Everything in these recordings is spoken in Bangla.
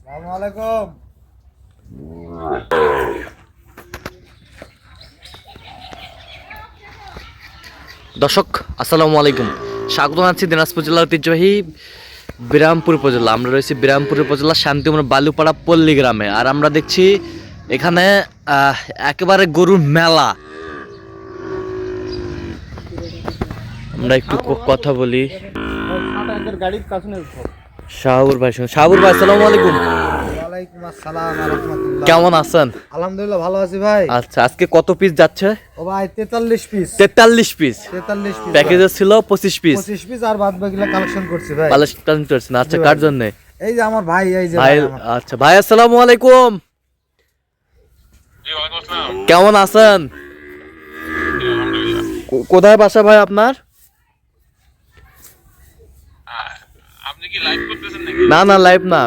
আসসালামু আলাইকুম। দর্শক আসসালামু আলাইকুম, স্বাগত জানাচ্ছি দিনাজপুর জেলার ঐতিহ্যবাহী বিরামপুর উপজেলা। আমরা রয়েছি বিরামপুর উপজেলা শান্তিমোড় বালুপাড়া পল্লী গ্রামে। আর আমরা দেখছি এখানে একেবারে গরুর মেলা। আমরা একটু কথা বলি শাহাবুর ভাই সঙ্গে। শাহাবুর ভাই আসসালামু আলাইকুম। ওয়ালাইকুম আসসালাম ওয়া রাহমাতুল্লাহ। কেমন আছেন? আলহামদুলিল্লাহ ভালো আছি ভাই। আচ্ছা, আজকে কত পিস যাচ্ছে? ও ভাই 43 পিস। 43 পিস 43 পিস প্যাকেজে ছিল 25 পিস। 25 পিস আর বাদ বাকিগুলো কালেকশন করছি ভাই। কালেকশন করছেন? আচ্ছা, কার জন্য? এই যে আমার ভাই, এই যে ভাই। আচ্ছা ভাই, আসসালামু আলাইকুম। জি, ওয়ালাইকুম আসসালাম। কেমন আছেন? জি, আলহামদুলিল্লাহ। কোথায় বাসা ভাই আপনার? আপনি কি লাইভ করতেছেন নাকি? না না, লাইভ না।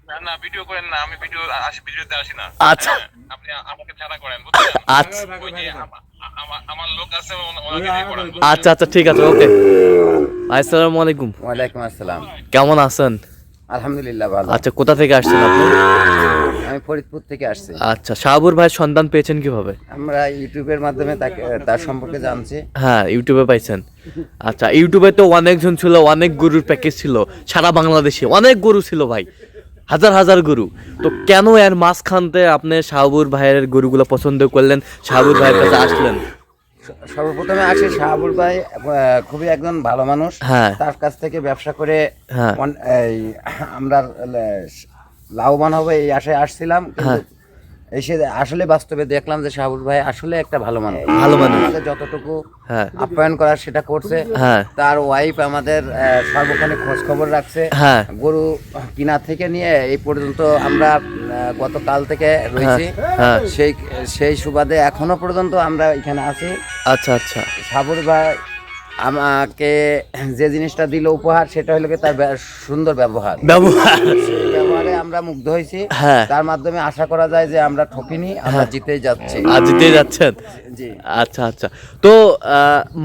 না না, ভিডিও করেন না। আমি ভিডিওতে আসি না। আচ্ছা আপনি আমাকে ছাড়া করেন, বুঝছেন? আচ্ছা ওই যে আমার লোক আছে, ওনাকে দিয়ে করান। আচ্ছা আচ্ছা, ঠিক আছে, ওকে। আসসালামু আলাইকুম। ওয়ালাইকুম আসসালাম। কেমন আছেন? আলহামদুলিল্লাহ ভালো। আচ্ছা, কোথা থেকে আসছেন আপনি? আমি ফরিদপুর থেকে আসছি। আচ্ছা, শাহাবুর ভাইয়ের সন্ধান পেয়েছেন কিভাবে? আমরা ইউটিউবের মাধ্যমে তার সম্পর্কে জানছি। হ্যাঁ, ইউটিউবে পাইছেন। আচ্ছা, ইউটিউবে তো অনেকজন ছিল, অনেক গরুর প্যাকেজ ছিল, সারা বাংলাদেশে অনেক গরু ছিল ভাই, হাজার হাজার গরু। তো কেন এর মাঝখানতে আপনি শাহাবুর ভাইয়ের গরুগুলো পছন্দ করলেন, শাহাবুর ভাইয়ের কাছে আসলেন? সর্বপ্রথমে আসি শাহাবুর ভাই খুবই একজন ভালো মানুষ। হ্যাঁ। তার কাছ থেকে ব্যবসা করে হ্যাঁ। এই আমরা লাভবান হবে এই আশায় আসছিলাম, কিন্তু এসে আসলে বাস্তবে দেখলাম যে শাহাবুর ভাই আসলে একটা ভালো মানুষ। ভালো মানুষ। আমাদের যতটুকু হ্যাঁ। আপ্যায়ন করার সেটা করছে। হ্যাঁ। তার ওয়াইফ আমাদের সর্বক্ষণে খোঁজ খবর রাখছে। হ্যাঁ। গরু কিনা থেকে নিয়ে এই পর্যন্ত আমরা গতকাল থেকে রয়েছি। হ্যাঁ। সেই সুবাদে এখনো পর্যন্ত আমরা এখানে আছি। আচ্ছা আচ্ছা। সাবুর ভাই আমাকে যে জিনিসটা দিল উপহার, সেটা হলো তার সুন্দর ব্যবহার। সেই ব্যবহারে আমরা মুগ্ধ হয়েছি। হ্যাঁ। তার মাধ্যমে আশা করা যায় যে আমরা ঠকিনি, আমরা জিতেই যাচ্ছি। আজ জিতে যাচ্ছেন? জি। আচ্ছা আচ্ছা। তো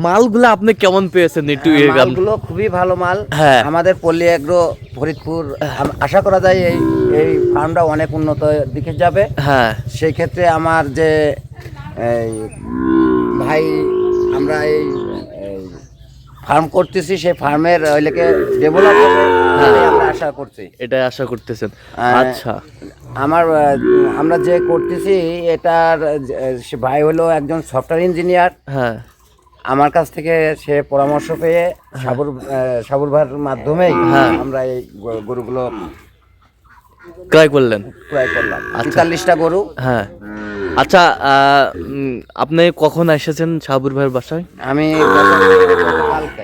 মালগুলো আপনি কেমন পেয়েছেন একটু? মালগুলো খুবই ভালো মাল। হ্যাঁ। আমাদের পল্লী এগ্রো ফরিদপুর আশা করা যায় এই ফার্মটা অনেক উন্নত দিকে যাবে। হ্যাঁ। সেই ক্ষেত্রে আমার যে এই ভাই, আমরা এই ফার্ম করতেছি, সেই ফার্মের ওইটাকে ডেভেলপ হবে এটাই আমরা আশা করছি। এটাই আশা করতেছেন? আচ্ছা। আমরা যে করতেছি এটার সে ভাই হলো একজন সফটওয়্যার ইঞ্জিনিয়ার। হ্যাঁ। আমার কাছ থেকে সে পরামর্শ পেয়ে সাবুর ভাইয়ের মাধ্যমেই আমরা এই গরুগুলো ক্রয় করলেন? ক্রয় করলাম। আচ্ছা। 43টা গরু। হ্যাঁ। আচ্ছা, আপনি কখন এসেছেন শাহাবুর ভাইয়ের বাসায়? আমি কালকে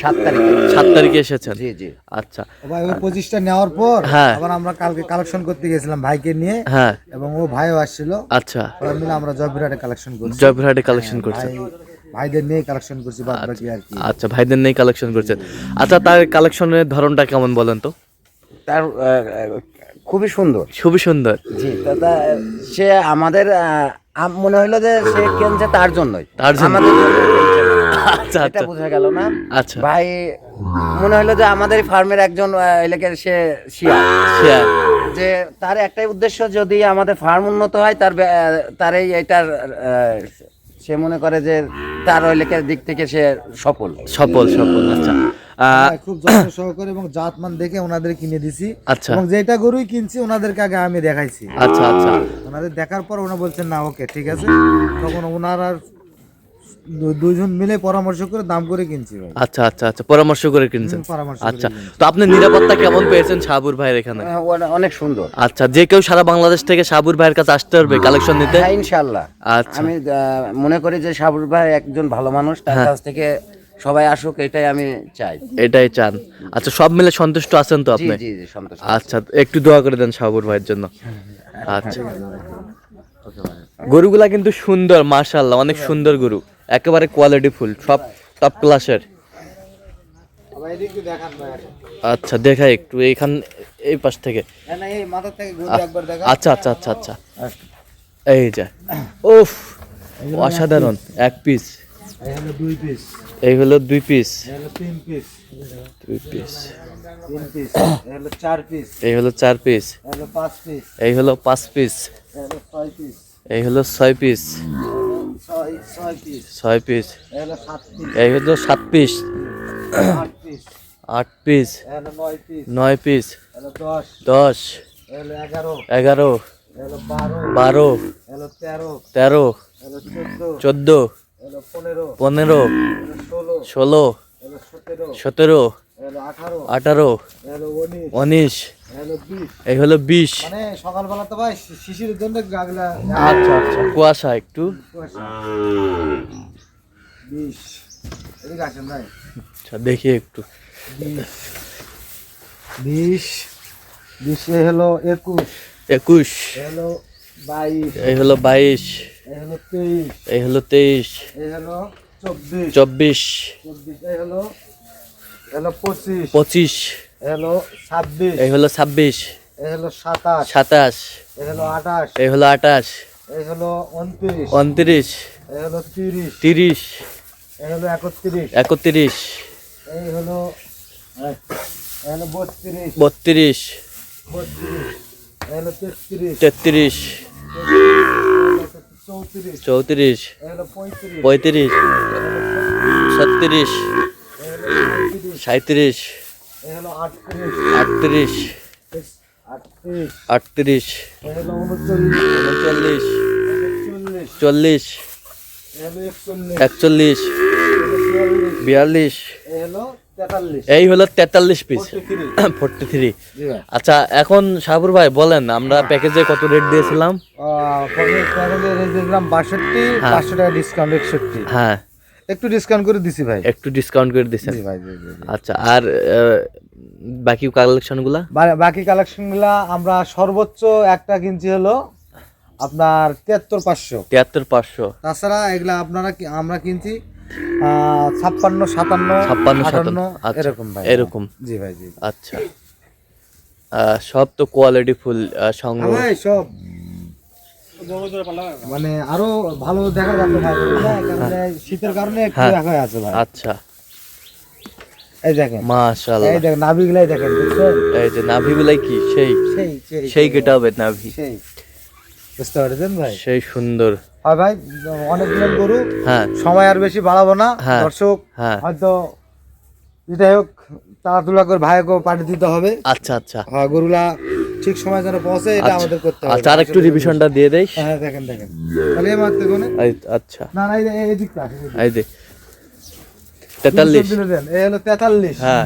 7 তারিখে 7 তারিখে এসেছেন? জি জি। আচ্ছা ভাই ওই 25টা নেওয়ার পর হ্যাঁ। আবার আমরা কালকে কালেকশন করতে গেছিলাম ভাইকে নিয়ে। হ্যাঁ। এবং ও ভাইও আসছিল। আচ্ছা। সবাই মিলে আমরা জয়পুরহাটে কালেকশন করছি। জয়পুরহাটে কালেকশন করছেন? ভাইদের নিয়ে কালেকশন করছি বাদ বাকি আর কি। আচ্ছা, ভাইদের নেই কালেকশন করছেন। আচ্ছা, তার কালেকশনের ধরনটা কেমন বলেন তো? তার খুবই সুন্দর। খুবই সুন্দর। জি। সে আমাদের মনে হইলো যে সে কিনছে তার জন্যই, তার জন্য। আমাদের জন্য কিনছে না। আচ্ছা এটা আচ্ছা বোঝা গেল না। আচ্ছা। ভাই মনে হইলো যে আমাদের ফার্মের একজন এলাকার সে শেয়ার। যে তার একটাই উদ্দেশ্য, যদি আমাদের ফার্ম উন্নত হয় তার এইটার সে মনে করে যে তার ওই লেখার দিক থেকে সে সফল। আচ্ছা। ভাই খুব যত্ন সহকারে এবং জাতমান দেখে ওনাদের কিনে দিছি। আচ্ছা। এবং যেটা গরুই কিনছি ওনাদেরকে আগে আমি দেখাইছি। আচ্ছা আচ্ছা। ওনাদের দেখার পর ওনা বলছেন না ওকে ঠিক আছে, তখন ওনারা দুইজন মিলে পরামর্শ করে দাম করে কিনছি ভাই। আচ্ছা আচ্ছা আচ্ছা, পরামর্শ করে কিনছেন? পরামর্শ করে আচ্ছা। কিনছি। তো আপনি নিরাপত্তা কেমন পেয়েছেন শাহাবুর ভাইয়ের এখানে? অনেক সুন্দর। আচ্ছা, যে কেউ সারা বাংলাদেশ থেকে শাহাবুর ভাইয়ের কাছে আসতে পারবে কালেকশন নিতে? হ্যাঁ, ইনশাআল্লাহ। আচ্ছা। আমি মনে করি যে সাবুর ভাই একজন ভালো মানুষ, তার কাছ থেকে সবাই আসুক, এটাই আমি চাই। এটাই চান? আচ্ছা, সব মিলে সন্তুষ্ট আছেন তো জি আপনি? জি জি, সন্তোষ। আচ্ছা, একটু দোয়া করে দেন শাহাবুর ভাইয়ের জন্য। আচ্ছা। গরুগুলা কিন্তু সুন্দর, মাশাআল্লাহ, অনেক সুন্দর গরু, একেবারে কোয়ালিটি ফুল, সব টপ ক্লাসের। ভাই এদিকে দেখান ভাই। আচ্ছা, দেখাই একটু এইখান, এই পাশ থেকে। না এই মাথা থেকে গরু একবার দেখা। আচ্ছা আচ্ছা আচ্ছা আচ্ছা, এই যে, উফ, অসাধারণ এক পিস। এই হলো 2 পিস, এই হলো 2 পিস, এই হলো 3 পিস, 2 পিস, 3 পিস, এই হলো 4 পিস, এই হলো 4 পিস, এই হলো 5 পিস, এই হলো 5 পিস, এই হলো 6 পিস, এই হলো 6 পিস, 6 পিস, 6 পিস, এই হলো 7 পিস, এই হলো 7 পিস, 8 পিস, 8 পিস, এই হলো 9 পিস, 9 পিস, এই হলো 10, 10, এই হলো 11, 11, এই হলো 12, 12, এই হলো 13, 13, এই হলো 14, 14, এই হলো 15, 15, এই হলো 16, 16, এই হলো 17, 17, এই হলো 18, 18, এই হলো 19, 19, এই হলো 20। এই হলো 20। মানে সকালবেলা তো ভাই শিশির জন্য গাগলা আচ্ছা আচ্ছা, কুয়াশা একটু। 20, এদিকে আসেন ভাই। আচ্ছা দেখি একটু। 20, 20 এ হলো 21, 21, এ হলো 22, এই হলো 22, এ হলো 23, এই হলো 23, এ হলো 24, 24, 24, এ হলো 25, 25, এ হলো 26, এই হলো 26, এ হলো 27, 27, এ হলো 28, এই হলো 28, এ হলো 29, 29, এ হলো 30, 30, এ হলো 31, 31, এই হলো এ হলো 32, 32, 32, এ হলো 33, 33, 34, 34, এ হলো 35, 35, 36, 37, এ হলো 38, 38, 38, 38, এ হলো 39, 39, 40, 40, এ হলো 41, 41, 42, এ হলো 43, এই হলো 43 পিস, 43, 43। জি ভাই। আচ্ছা এখন সাবুর ভাই বলেন আমরা প্যাকেজে কত রেট দিয়েছিলাম? প্যাকেজে রেট দিলাম 62, হ্যাঁ। 500 টাকা ডিসকাউন্ট 61, হ্যাঁ, একটু ডিসকাউন্ট করে দিছি ভাই। একটু ডিসকাউন্ট করে দিয়েছেন। জি ভাই, জি জি জি। আচ্ছা আর বাকি কালেকশনগুলা? বাকি কালেকশনগুলা আমরা সর্বোচ্চ একটা কিনছি হলো আপনার 73,500, 73,500, তাছাড়া এগুলা আপনারা আমরা কিনছি 56, 57, 56, 58 আচ্ছা, এরকম ভাই। এরকম। জি ভাই, জি। আচ্ছা সব তো কোয়ালিটি ফুল সংগ্রহ। ভাই সব মানে আরো ভালো দেখা যাচ্ছে ভাই, বুঝলেন? কারণ এই শীতের কারণে একটু হ্যাঁ। দেখা আছে ভাই। আচ্ছা এই দেখেন, মাশাআল্লাহ, এই দেখেন নাভিগুলাই দেখেন, বুঝছেন? এই যে নাভিগুলাই কি সেই সেই গেট হবে নাভি, সেই বুঝতে পারছেন ভাই? সেই সুন্দর। আর ভাই অনেক দিন গরু, হ্যাঁ সময় আর বেশি বাড়াবো না, হ্যাঁ। দর্শক হ্যাঁ হয়তো যাই হোক তাড়াতুড়া করে ভাইকেও পাঠিয়ে দিতে হবে। আচ্ছা আচ্ছা হ্যাঁ, গরুলা ঠিক সময় যেন পৌঁছে এটা আমাদের করতে হবে। আচ্ছা আর একটু রিভিশনটা দিয়ে দেই। হ্যাঁ দেখেন দেখেন, তাহলে এই মারতে কোনে আচ্ছা না না এই দিকটা এই যে 43, দেন। এই হলো 43, হ্যাঁ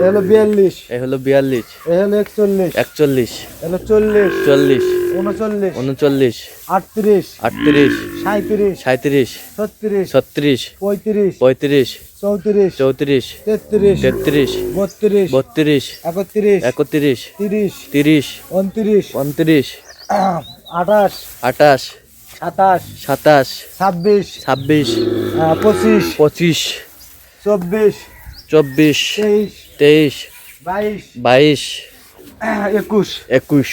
এই হলো 42, এই হলো 42, এই হলো 41, 41, এই হলো 40, 40, 39, 39, 38, 38, 37, 37, 36, 36, 35, 35, 34, 34, 33, 33, 32, 32, 31, 31, 30, 30, 29, 29, 28, 28, 27, 27, 26, 26, 25, 25, 24, 24, 23, 23, 22, 22, 21, 21।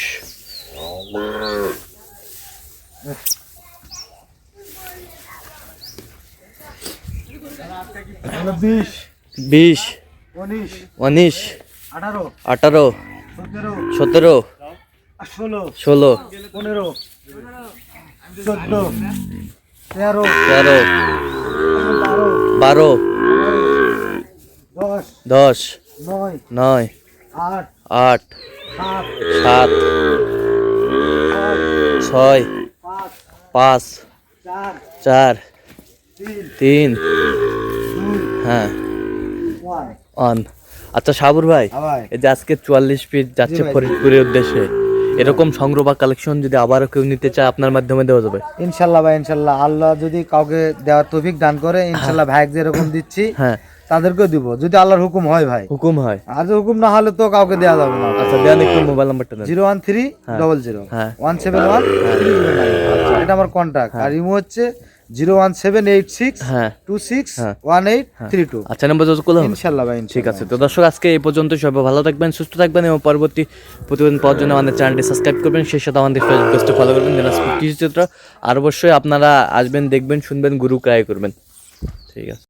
হলো 20, 20, 19, 19, 18, 18, 17, 17, 16, 16, 15, 14, 13, 13, 12, 10, 10, 9, 9, 8, 8, 7, 7, 6, 5, 4, 3, হ্যাঁ 1, অন। আচ্ছা সাবুর ভাই, ভাই এই যে আজকে 44 ফিট যাচ্ছে জি ভাই, ফরিদপুরের উদ্দেশ্যে, এরকম সংগ্রহ বা কালেকশন যদি আবারও কেউ নিতে চায় আপনার মাধ্যমে দেওয়া যাবে? ইনশাল্লাহ ভাই, ইনশাল্লাহ আল্লাহ যদি কাউকে দেওয়ার তৌফিক দান করে, ইনশাল্লাহ ভাই যেরকম দিচ্ছি হ্যাঁ তাদেরকেও দিব, যদি আল্লাহর হুকুম হয় ভাই। হুকুম হয়। আর যদি হুকুম না হলে তো কাউকে দেওয়া যাবে না। আচ্ছা দেন একটু মোবাইল নাম্বারটা দেন। 013 00 হ্যাঁ। 171 309, এটা আমার কন্টাক্ট। আর ইমো হচ্ছে 01786 হ্যাঁ 26 হ্যাঁ। 1832। আচ্ছা নাম্বার যোগাযোগ করলাম। ইনশাল্লাহ ভাই, ঠিক আছে, তো দর্শক আজকে এই পর্যন্ত, সবাই ভালো থাকবেন, সুস্থ থাকবেন এবং পরবর্তী প্রতিবেদন পাওয়ার জন্য আমাদের চ্যানেলটি সাবস্ক্রাইব করবেন, সেই সাথে আমাদের ফেসবুক পেজটি ফলো করবেন দিনাজপুর কৃষিচিত্র। আর অবশ্যই আপনারা আসবেন, দেখবেন, শুনবেন, গুরু ক্রয় করবেন। ঠিক আছে।